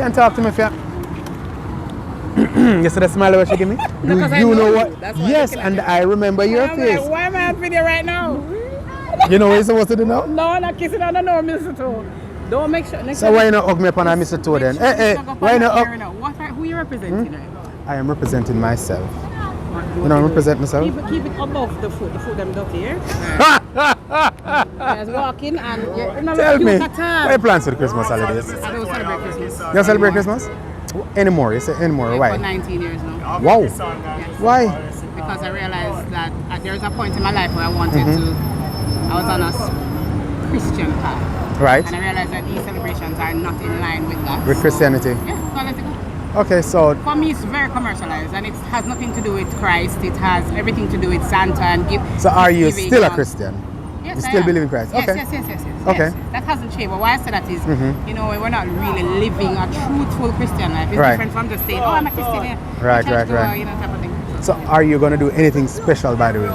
can't talk to me if you... You see the smile that she give me? Do you know what? Yes, and I remember your face. Like, why am I on video right now? You know what you're supposed to do now? No, I'm not kissing on no mistletoe. Don't make sure. So why you not hug me upon a mistletoe then? Hey, why not hug? Who are you representing right now? I am representing myself. You know, I represent myself. Keep it above the foot them dirty here. Just walking and tell me, what are your plans for the Christmas holidays? I don't celebrate Christmas. You don't celebrate Christmas? Anymore? You say anymore? Why? For 19 years now. Wow. Yes. Why? Because I realized that there was a point in my life where I wanted to. I was on a Christian path. Right. And I realized that these celebrations are not in line with that. With Christianity? Yeah, so let it go. Okay, so... For me, it's very commercialized and it has nothing to do with Christ. It has everything to do with Santa and give. So are you still a Christian? Yes, you still believe in Christ? Yes, okay. Yes. Okay. Yes. That hasn't changed. But why I say that is, you know, we're not really living a truthful Christian life. It's different from just saying, oh, I'm a Christian here. Right. You know, type of thing. So are you going to do anything special, by the way?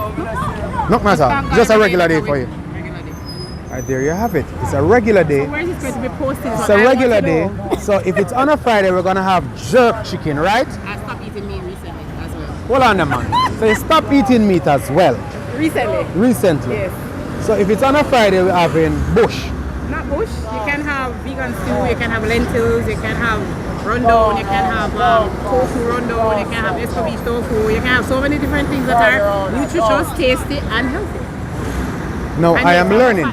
Not matter. Just a regular day for you. Right, there you have it. It's a regular day. So where is it going to be posted? It's a regular day. So if it's on a Friday, we're going to have jerk chicken, right? I stopped eating meat recently as well. Hold on, man. So you stop eating meat as well? Recently? Yes. So if it's on a Friday, we're having bush. Not bush. You can have vegan stew, you can have lentils, you can have rundown, you can have tofu rundown, you can have escovitch tofu, you can have so many different things that are nutritious, tasty, and healthy. No, I am learning.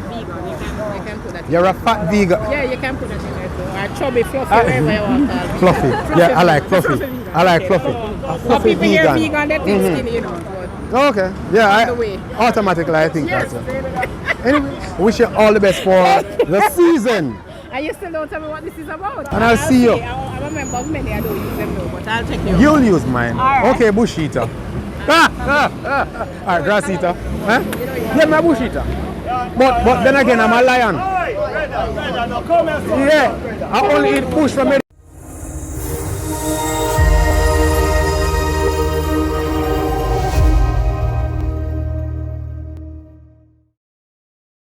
You're a fat vegan. Yeah, you can put that in there too. Or chubby, fluffy, whatever you want. Fluffy. Yeah, I like fluffy. I like fluffy. A fluffy people vegan. Here vegan, they think skinny, you know. Okay. Yeah, automatically I think that's it. Anyway, wish you all the best for the season. And you still don't tell me what this is about. And I'll see you. I'm a member of many, I don't use them though, but I'll check you out. You'll use mine. Right. Okay, bush eater. Alright, grass eater. Huh? Yeah, my bush eater. But then again, I'm a lion. Yeah, I only eat bush from